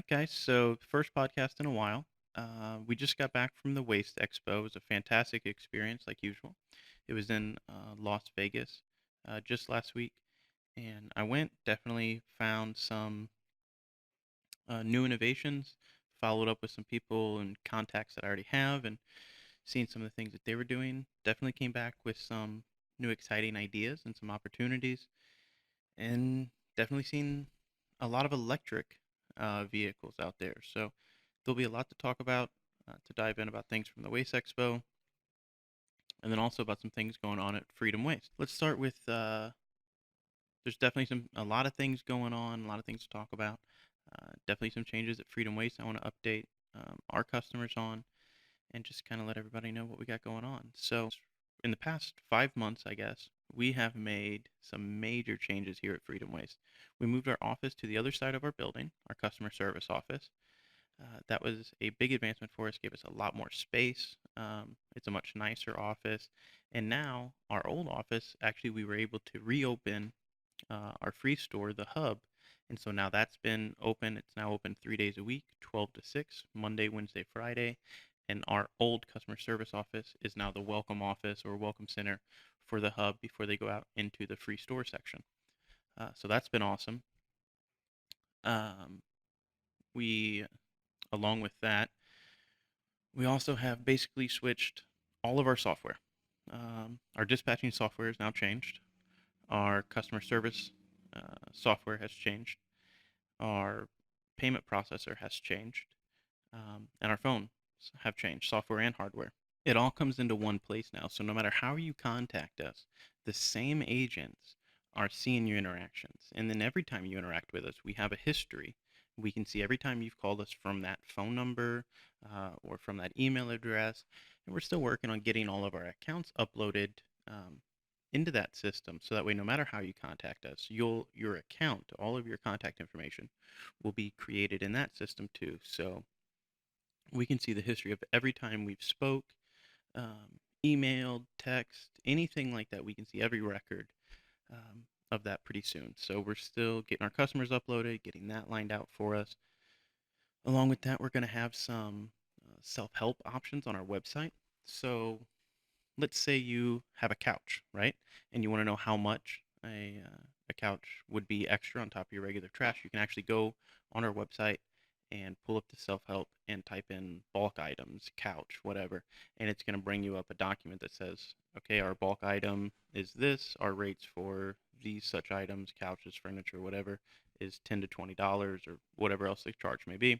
Guys. So, first podcast in a while. We just got back from the Waste Expo. It was a fantastic experience, like usual. It was in Las Vegas just last week, and I went, definitely found some new innovations, followed up with some people and contacts that I already have, and seen some of the things that they were doing. Definitely came back with some new exciting ideas and some opportunities, and definitely seen a lot of electric vehicles out there. So there'll be a lot to talk about, to dive in about things from the Waste Expo, and then also about some things going on at Freedom Waste. Let's start with there's definitely a lot of things going on, a lot of things to talk about. Definitely some changes at Freedom Waste I want to update our customers on, and just kind of let everybody know what we got going on. So, in the past 5 months, I guess, we have made some major changes here at Freedom Waste. We moved our office to the other side of our building, our customer service office. That was a big advancement for us, gave us a lot more space. It's a much nicer office. And now, our old office, actually, we were able to reopen our free store, the Hub. And so now that's been open. It's now open 3 days a week, 12 to 6, Monday, Wednesday, Friday. And our old customer service office is now the welcome office or welcome center for the Hub before they go out into the free store section. So that's been awesome. Um, we, along with that, we also have basically switched all of our software. Our dispatching software is now changed. Our customer service software has changed. Our payment processor has changed, and our phones have changed, software and hardware. It all comes into one place now. So no matter how you contact us, the same agents are seeing your interactions. And then every time you interact with us, we have a history. We can see every time you've called us from that phone number or from that email address. And we're still working on getting all of our accounts uploaded into that system, so that way no matter how you contact us, your account, all of your contact information will be created in that system too. So we can see the history of every time we've spoke, emailed, text, anything like that. We can see every record of that pretty soon. So we're still getting our customers uploaded, getting that lined out for us. Along with that, we're going to have some self-help options on our website. So let's say you have a couch, right? And you want to know how much a couch would be extra on top of your regular trash. You can actually go on our website and pull up the self-help and type in bulk items, couch, whatever, and it's going to bring you up a document that says, okay, our bulk item is this, our rates for these such items, couches, furniture, whatever, is $10 to $20 or whatever else the charge may be,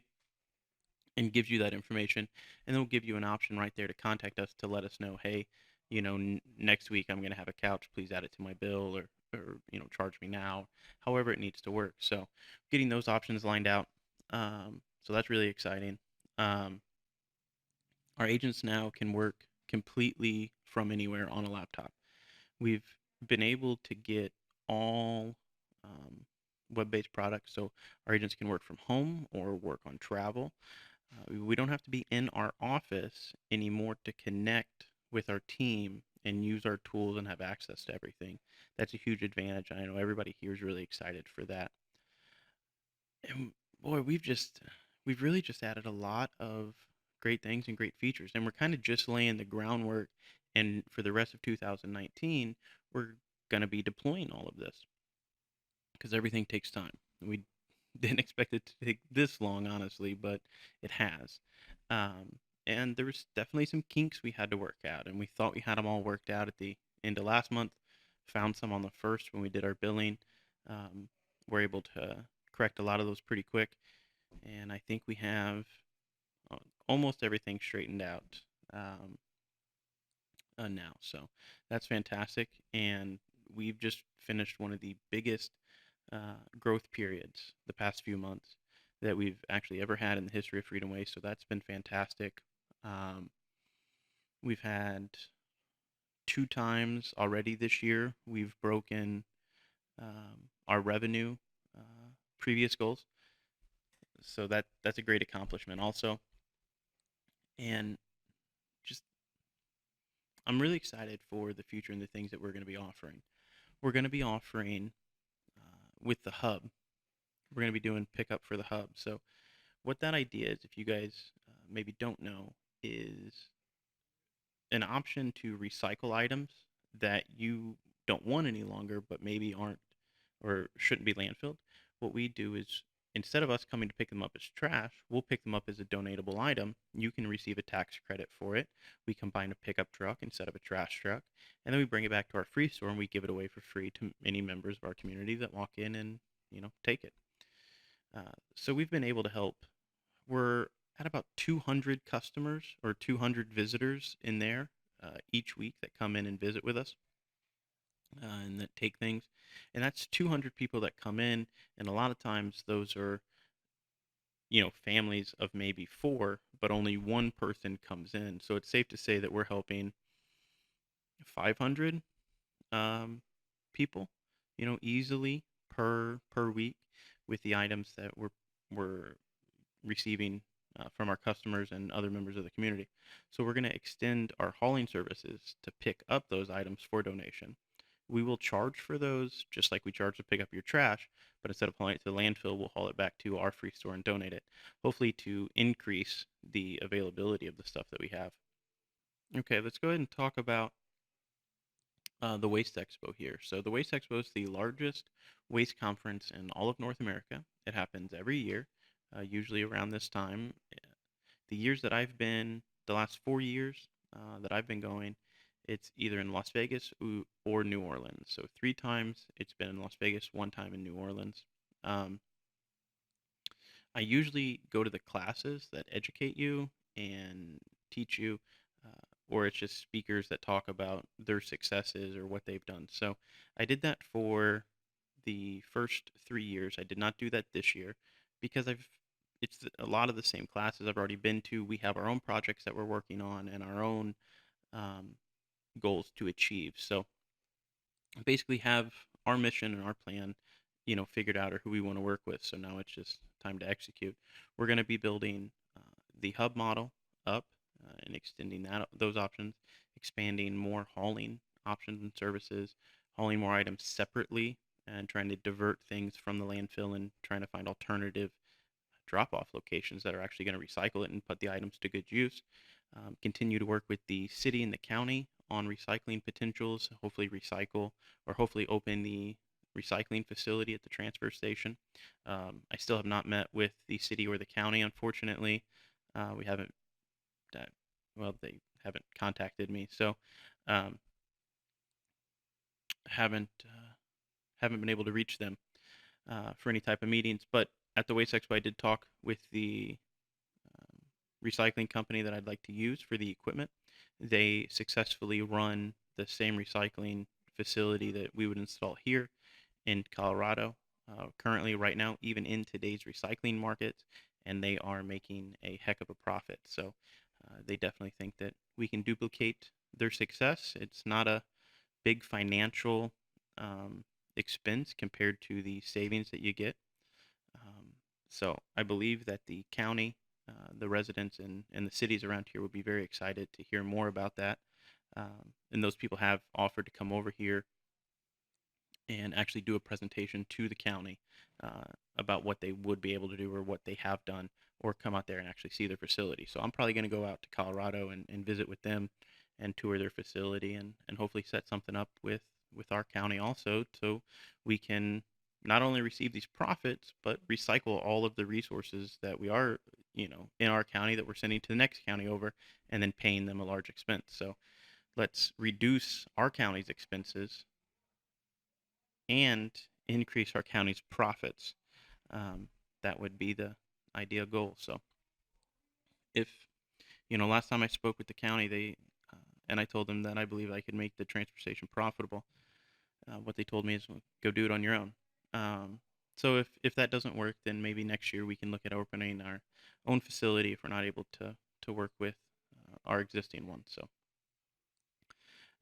and gives you that information, and then we'll give you an option right there to contact us to let us know, hey, next week I'm going to have a couch, please add it to my bill, or charge me now, however it needs to work. So getting those options lined out, so that's really exciting. um, our agents now can work completely from anywhere on a laptop. We've been able to get all web-based products, so our agents can work from home or work on travel. We don't have to be in our office anymore to connect with our team and use our tools and have access to everything. That's a huge advantage. I know everybody here is really excited for that. And boy, we've really just added a lot of great things and great features, and we're kind of just laying the groundwork. And for the rest of 2019, we're going to be deploying all of this because everything takes time. We didn't expect it to take this long, honestly, but it has. Um, and there was definitely some kinks we had to work out, and we thought we had them all worked out at the end of last month. Found some on the first when we did our billing. Um, we're able to correct a lot of those pretty quick, and I think we have uh, almost everything straightened out now. So that's fantastic, and we've just finished one of the biggest growth periods the past few months that we've actually ever had in the history of Freedom Waste. So that's been fantastic. Um, we've had 2 times already this year we've broken our revenue previous goals. So that's a great accomplishment also. And just I'm really excited for the future and the things that we're going to be offering. We're going to be offering with the hub. We're going to be doing pickup for the hub. So What that idea is, if you guys maybe don't know, is an option to recycle items that you don't want any longer, but maybe aren't or shouldn't be landfilled. What we do is, instead of us coming to pick them up as trash, we'll pick them up as a donatable item. You can receive a tax credit for it. We combine a pickup truck instead of a trash truck, and then we bring it back to our free store and we give it away for free to any members of our community that walk in and take it. So we've been able to help. We're at about 200 customers or 200 visitors in there each week that come in and visit with us and that take things. And that's 200 people that come in, and a lot of times those are families of maybe four, but only one person comes in. So it's safe to say that we're helping 500 um, people, easily per week with the items that we're receiving from our customers and other members of the community. So we're going to extend our hauling services to pick up those items for donation. We will charge for those just like we charge to pick up your trash, but instead of hauling it to the landfill, we'll haul it back to our free store and donate it, hopefully to increase the availability of the stuff that we have. Okay, let's go ahead and talk about the Waste Expo here. So the Waste Expo is the largest waste conference in all of North America. It happens every year, usually around this time. The years that I've been, the last 4 years that I've been going, it's either in Las Vegas or New Orleans. So 3 times it's been in Las Vegas, 1 time in New Orleans. Um, I usually go to the classes that educate you and teach you, or it's just speakers that talk about their successes or what they've done. So I did that for the first 3 years. I did not do that this year because it's a lot of the same classes I've already been to. We have our own projects that we're working on and our own um, goals to achieve. So basically have our mission and our plan, figured out, or who we want to work with. So now it's just time to execute. We're going to be building the hub model up and extending those options, expanding more hauling options and services, hauling more items separately, and trying to divert things from the landfill and trying to find alternative drop-off locations that are actually going to recycle it and put the items to good use. Continue to work with the city and the county on recycling potentials, hopefully recycle or hopefully open the recycling facility at the transfer station. I still have not met with the city or the county, unfortunately. We haven't, uh, well, they haven't contacted me, so um, haven't haven't been able to reach them for any type of meetings. But at the Waste Expo, I did talk with the um, recycling company that I'd like to use for the equipment. They successfully run the same recycling facility that we would install here in Colorado. Currently, right now, even in today's recycling markets, and they are making a heck of a profit. So they definitely think that we can duplicate their success. It's not a big financial um, expense compared to the savings that you get. Um, so I believe that the county, the residents, and the cities around here would be very excited to hear more about that. And those people have offered to come over here and actually do a presentation to the county uh, about what they would be able to do or what they have done, or come out there and actually see their facility. So I'm probably going to go out to Colorado and visit with them and tour their facility and hopefully set something up with our county also, so we can not only receive these profits but recycle all of the resources that we are in our county that we're sending to the next county over and then paying them a large expense. So let's reduce our county's expenses and increase our county's profits. Um, that would be the ideal goal. So if, last time I spoke with the county, and I told them that I believe I could make the transfer station profitable. What they told me is, well, go do it on your own. Um, so if that doesn't work, then maybe next year we can look at opening our own facility if we're not able to work with our existing one. So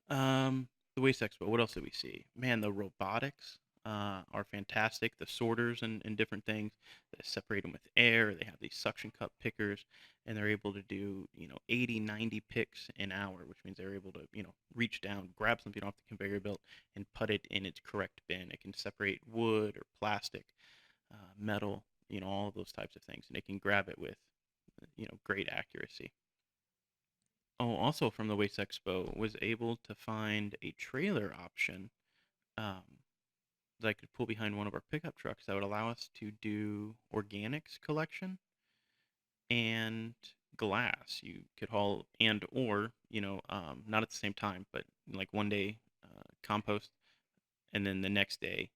the Waste Expo. What else did we see? Man, the robotics are fantastic. The sorters and different things that separate them with air. They have these suction cup pickers, and they're able to do 80, 90 picks an hour, which means they're able to reach down, grab something off the conveyor belt, and put it in its correct bin. It can separate wood or plastic, metal, all of those types of things, and it can grab it with, great accuracy. Oh, also from the Waste Expo, was able to find a trailer option um, that I could pull behind one of our pickup trucks that would allow us to do organics collection and glass. You could haul and or not at the same time, but like one day compost, and then the next day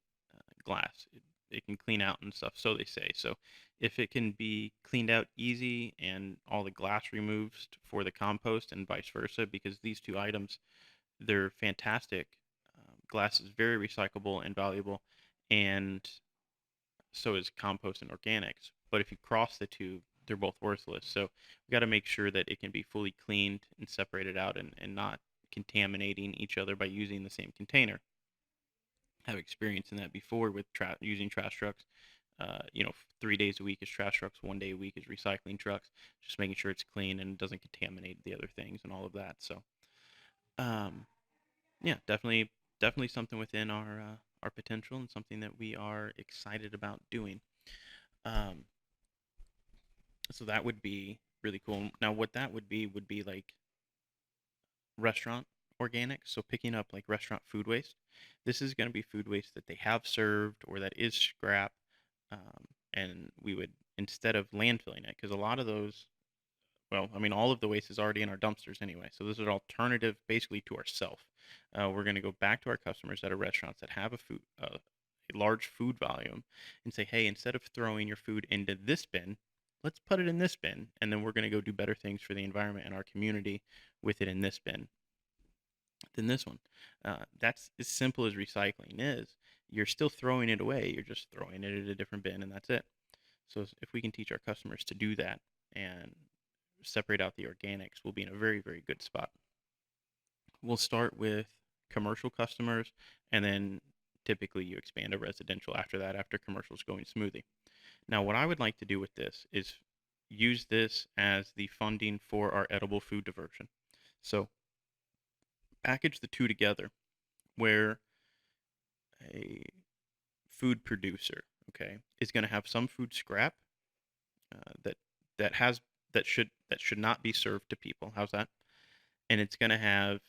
glass. It can clean out and stuff, so they say. So if it can be cleaned out easy and all the glass removed for the compost and vice versa, because these two items, they're fantastic. Glass is very recyclable and valuable, and so is compost and organics. But if you cross the two, they're both worthless. So we got to make sure that it can be fully cleaned and separated out, and not contaminating each other by using the same container. Have experience in that before with using trash trucks. 3 days a week is trash trucks, one day a week is recycling trucks. Just making sure it's clean and doesn't contaminate the other things and all of that. So, um, yeah, definitely something within our potential and something that we are excited about doing. Um, so that would be really cool. Now, what that would be like restaurant organic, so picking up like restaurant food waste. This is going to be food waste that they have served or that is scrap, and we would, instead of landfilling it, because a lot of those, well, I mean, all of the waste is already in our dumpsters anyway. So this is an alternative basically to ourself. We're going to go back to our customers that are restaurants that have a large food volume, and say, hey, instead of throwing your food into this bin, let's put it in this bin, and then we're going to go do better things for the environment and our community with it in this bin than this one. That's as simple as recycling is. You're still throwing it away. You're just throwing it in a different bin, and that's it. So if we can teach our customers to do that and separate out the organics, we'll be in a very, very good spot. We'll start with commercial customers, and then typically you expand to residential after that, after commercial's going smoothly. Now, what I would like to do with this is use this as the funding for our edible food diversion. So package the two together, where a food producer, okay, is going to have some food scrap that that has that should not be served to people. How's that? And it's going to have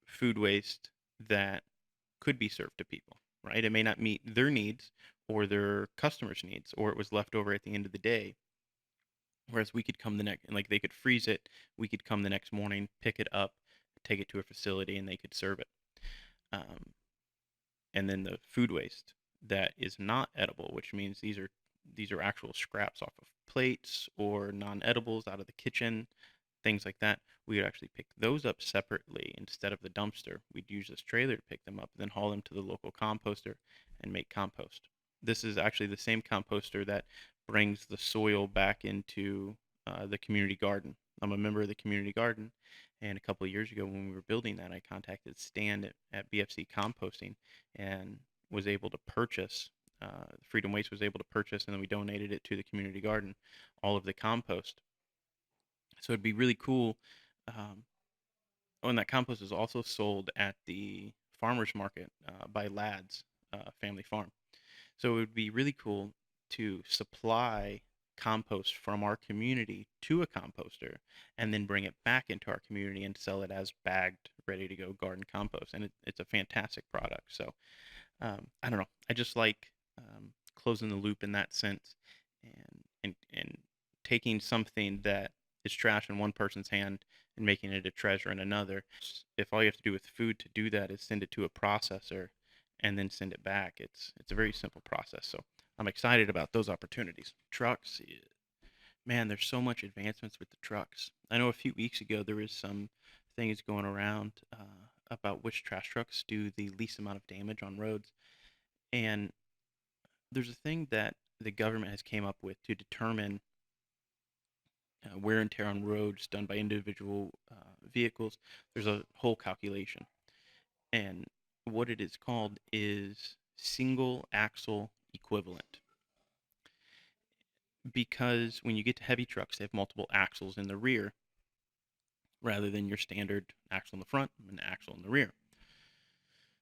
food waste that could be served to people, right? It may not meet their needs or their customers' needs, or it was left over at the end of the day. Whereas we could come the next, and like they could freeze it, we could come the next morning, pick it up, take it to a facility, and they could serve it. Um, and then the food waste that is not edible, which means these are actual scraps off of plates or non-edibles out of the kitchen, things like that. We would actually pick those up separately instead of the dumpster. We'd use this trailer to pick them up, then haul them to the local composter and make compost. This is actually the same composter that brings the soil back into the community garden. I'm a member of the community garden, and a couple of years ago when we were building that, I contacted Stan at BFC Composting and was able to purchase. Freedom Waste was able to purchase, and then we donated it to the community garden, all of the compost. So it'd be really cool. Um, oh, and that compost is also sold at the farmers market by Ladd's Family Farm. So it would be really cool to supply compost from our community to a composter and then bring it back into our community and sell it as bagged, ready to go garden compost. And it's a fantastic product. So I don't know. I just like closing the loop in that sense, and taking something that is trash in one person's hand and making it a treasure in another. If all you have to do with food to do that is send it to a processor and then send it back, it's a very simple process. So I'm excited about those opportunities. Trucks, man, there's so much advancements with the trucks. I know a few weeks ago there was some things going around about which trash trucks do the least amount of damage on roads. And there's a thing that the government has came up with to determine wear and tear on roads done by individual vehicles. There's a whole calculation, and what it is called is single axle equivalent. Because when you get to heavy trucks, they have multiple axles in the rear rather than your standard axle in the front and axle in the rear.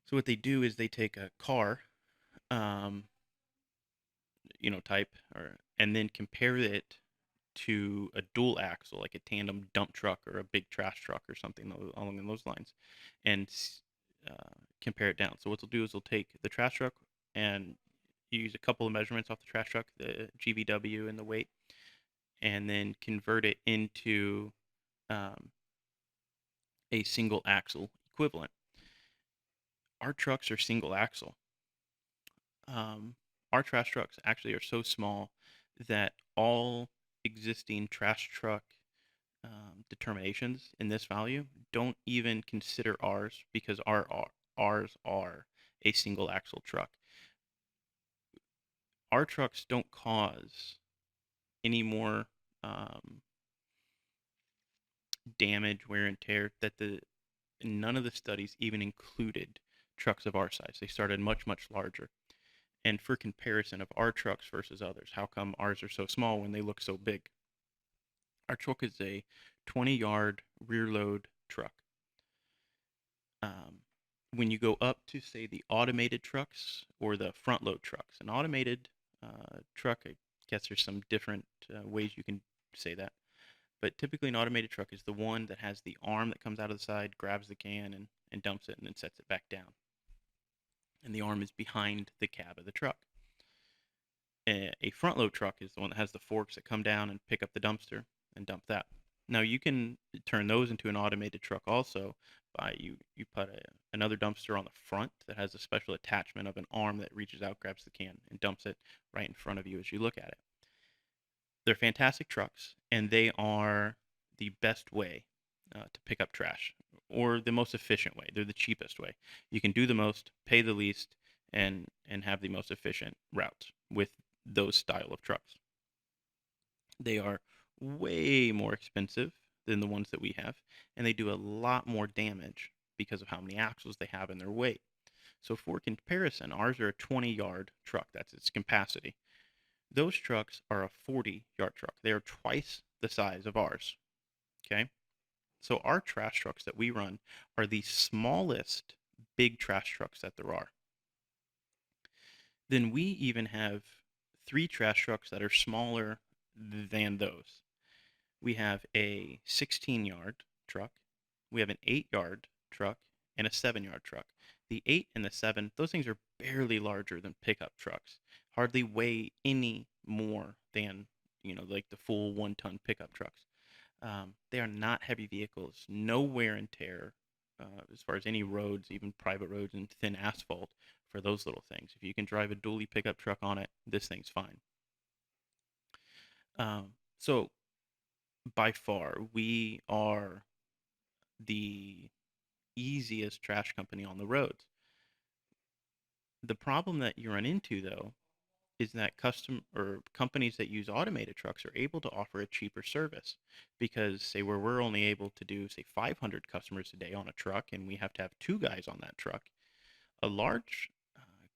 So what they do is they take a car, um, type, or and then compare it to a dual axle, like a tandem dump truck or a big trash truck or something along those lines, and compare it down. So what they'll do is they'll take the trash truck and use a couple of measurements off the trash truck, the GVW and the weight, and then convert it into um, a single axle equivalent. Our trucks are single axle. Um, our trash trucks actually are so small that all existing trash truck determinations in this value don't even consider ours, because ours are a single axle truck. Our trucks don't cause any more um, damage, wear and tear. None of the studies even included trucks of our size. They started much larger. And for comparison of our trucks versus others, how come ours are so small when they look so big? Our truck is a 20-yard rear load truck. Um, when you go up to, say, the automated trucks or the front load trucks, an automated truck, I guess there's some different ways you can say that, but typically an automated truck is the one that has the arm that comes out of the side, grabs the can, and dumps it, and then sets it back down. And the arm is behind the cab of the truck. A front load truck is the one that has the forks that come down and pick up the dumpster and dump that. Now you can turn those into an automated truck also by you put another dumpster on the front that has a special attachment of an arm that reaches out, grabs the can, and dumps it right in front of you as you look at it. They're fantastic trucks, and they are the best way to pick up trash, or the most efficient way. They're the cheapest way. You can do the most, pay the least, and have the most efficient routes with those style of trucks. They are way more expensive than the ones that we have, and they do a lot more damage because of how many axles they have and their weight. So for comparison, ours are a 20-yard truck. That's its capacity. Those trucks are a 40-yard truck. They are twice the size of ours. Okay? So our trash trucks that we run are the smallest big trash trucks that there are. Then we even have 3 trash trucks that are smaller than those. We have a 16-yard truck, we have an 8-yard truck, and a 7-yard truck. The 8 and the 7, those things are barely larger than pickup trucks, hardly weigh any more than, like the full 1-ton pickup trucks. They are not heavy vehicles, no wear and tear as far as any roads, even private roads and thin asphalt for those little things. If you can drive a dually pickup truck on it, this thing's fine. So by far, we are the easiest trash company on the roads. The problem that you run into, though, is that custom or companies that use automated trucks are able to offer a cheaper service, because say where we're only able to do, say, 500 customers a day on a truck, and we have to have 2 guys on that truck. A large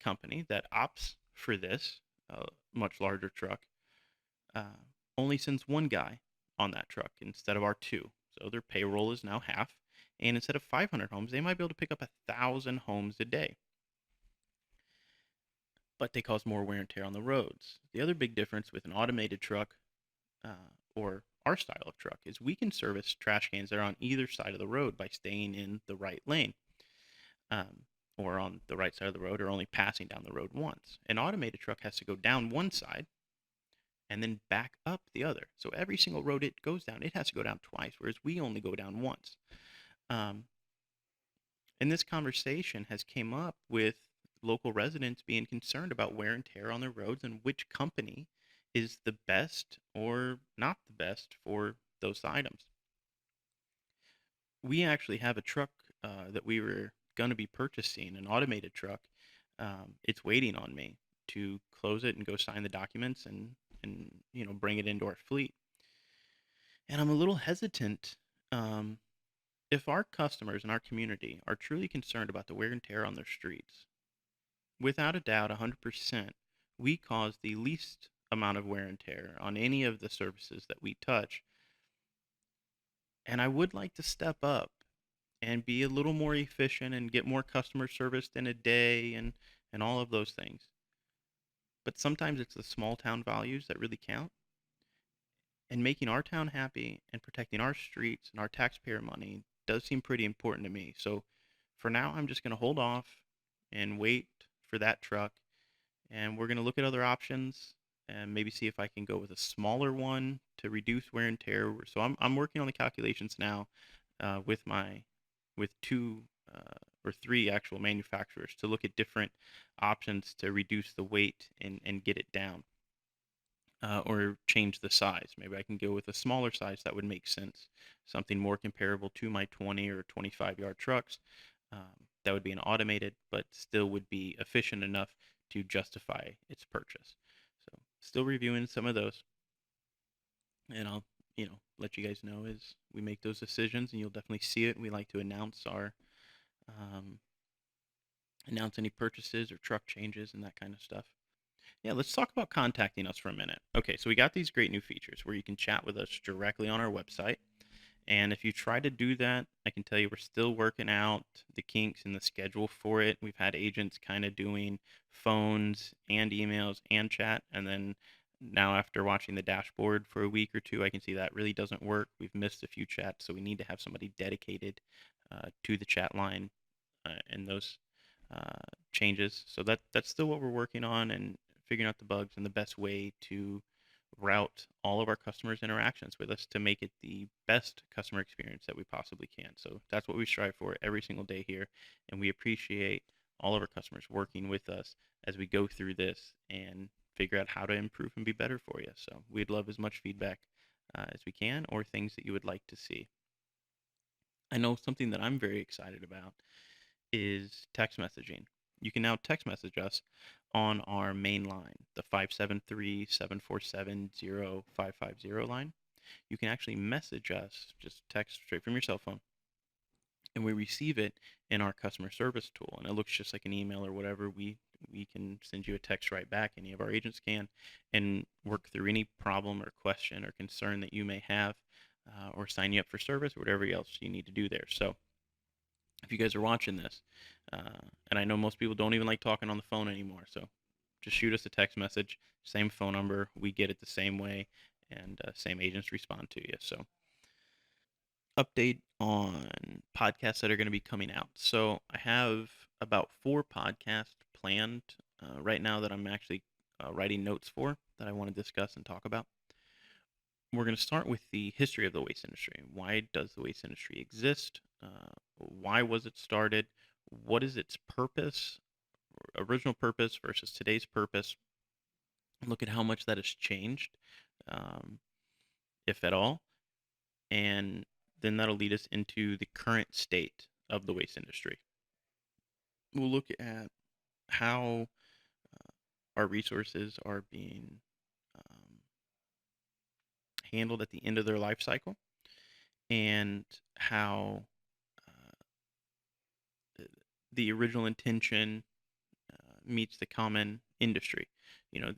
company that opts for this much larger truck uh, only sends 1 guy on that truck instead of our 2. So their payroll is now half. And instead of 500 homes, they might be able to pick up 1,000 homes a day. But they cause more wear and tear on the roads. The other big difference with an automated truck or our style of truck is we can service trash cans that are on either side of the road by staying in the right lane, or on the right side of the road, or only passing down the road once. An automated truck has to go down one side and then back up the other. So every single road it goes down, it has to go down twice, whereas we only go down once. Um, and this conversation has came up with local residents being concerned about wear and tear on their roads and which company is the best or not the best for those items. We actually have a truck that we were going to be purchasing, an automated truck. It's waiting on me to close it and go sign the documents and bring it into our fleet. And I'm a little hesitant. If our customers in our community are truly concerned about the wear and tear on their streets, without a doubt, 100%, we cause the least amount of wear and tear on any of the services that we touch. And I would like to step up and be a little more efficient and get more customer service in a day and all of those things. but sometimes it's the small town values that really count. And making our town happy and protecting our streets and our taxpayer money does seem pretty important to me. So for now, I'm just going to hold off and wait for that truck. And we're going to look at other options and maybe see if I can go with a smaller one to reduce wear and tear. So I'm working on the calculations now with two or three actual manufacturers to look at different options to reduce the weight and get it down, or change the size. Maybe I can go with a smaller size that would make sense, something more comparable to my 20 or 25-yard trucks. That would be an automated, but still would be efficient enough to justify its purchase. So still reviewing some of those, and I'll let you guys know as we make those decisions, and you'll definitely see it. We like to um, announce any purchases or truck changes and that kind of stuff. Yeah, let's talk about contacting us for a minute. Okay, so we got these great new features where you can chat with us directly on our website. And if you try to do that, I can tell you we're still working out the kinks in the schedule for it. We've had agents kind of doing phones and emails and chat. And then now, after watching the dashboard for a week or two, I can see that really doesn't work. We've missed a few chats, so we need to have somebody dedicated to the chat line and those changes. So that's still what we're working on and figuring out the bugs and the best way to route all of our customers' interactions with us to make it the best customer experience that we possibly can. So that's what we strive for every single day here, and we appreciate all of our customers working with us as we go through this and figure out how to improve and be better for you. So we'd love as much feedback as we can, or things that you would like to see. I know something that I'm very excited about is text messaging. You can now text message us on our main line, the 573-747-0550 line. You can actually message us, just text straight from your cell phone, and we receive it in our customer service tool. And it looks just like an email or whatever. We can send you a text right back, any of our agents can, and work through any problem or question or concern that you may have, or sign you up for service or whatever else you need to do there. So if you guys are watching this, and I know most people don't even like talking on the phone anymore, so just shoot us a text message, same phone number, we get it the same way, and same agents respond to you. So update on podcasts that are going to be coming out. So I have about 4 podcasts planned right now that I'm actually writing notes for that I want to discuss and talk about. We're going to start with the history of the waste industry. Why does the waste industry exist? Why was it started? What is its purpose, original purpose versus today's purpose? Look at how much that has changed, um, if at all. And then that'll lead us into the current state of the waste industry. We'll look at how our resources are being um, handled at the end of their life cycle, and how the original intention meets the common industry. You know,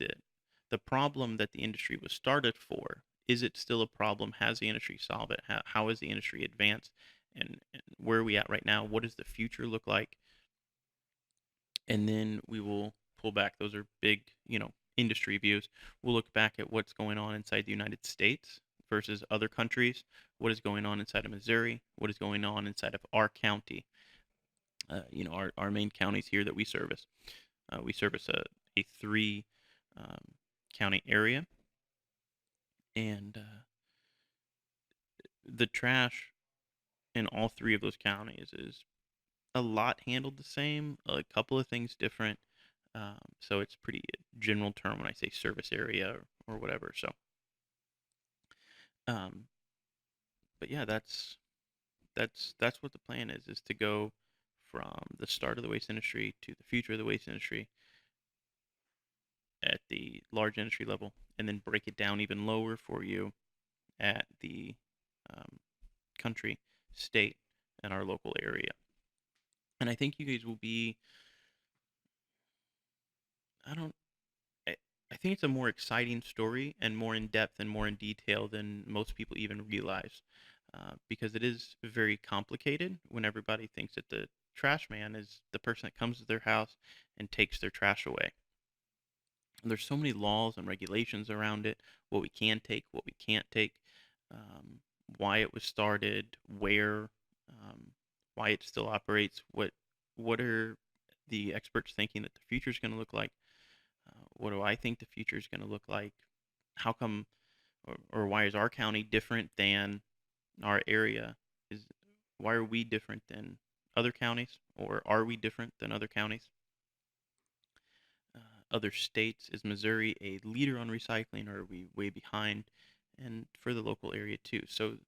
the problem that the industry was started for, is it still a problem? Has the industry solved it? How has the industry advanced? And where are we at right now? What does the future look like? And then we will pull back. Those are big, industry views. We'll look back at what's going on inside the United States versus other countries. What is going on inside of Missouri? What is going on inside of our county? Our main counties here that we service. We service a 3 um, county area, and the trash in all 3 of those counties is a lot handled the same, a couple of things different. So it's pretty general term when I say service area or whatever. So, um, but yeah, that's what the plan is to go from the start of the waste industry to the future of the waste industry at the large industry level, and then break it down even lower for you at the um, country, state, and our local area. And I think you guys will be, I don't, I think it's a more exciting story and more in depth and more in detail than most people even realize, because it is very complicated when everybody thinks that the trash man is the person that comes to their house and takes their trash away. There's so many laws and regulations around it, what we can take, what we can't take, um, why it was started, where, um, why it still operates, what are the experts thinking that the future is going to look like? What do I think the future is going to look like? How come, or why is our county different than our area? Is Why are we different than other counties, or are we different than other counties? uh, Other states? Is Missouri a leader on recycling, or are we way behind? And for the local area too. So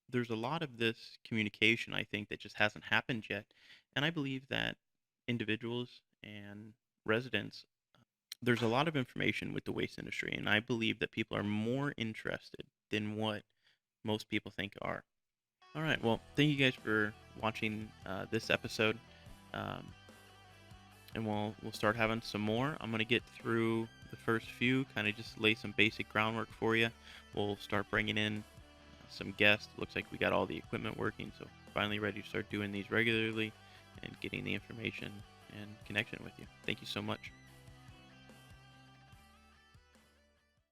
there's a lot of this communication, I think, that just hasn't happened yet. And I believe that individuals and residents, there's a lot of information with the waste industry, and I believe that people are more interested than what most people think are. All right, well, thank you guys for watching this episode. Um, and we'll start having some more. I'm gonna get through the first few, kind of just lay some basic groundwork for you. We'll start bringing in some guests. Looks like we got all the equipment working, so finally ready to start doing these regularly and getting the information and connection with you. Thank you so much.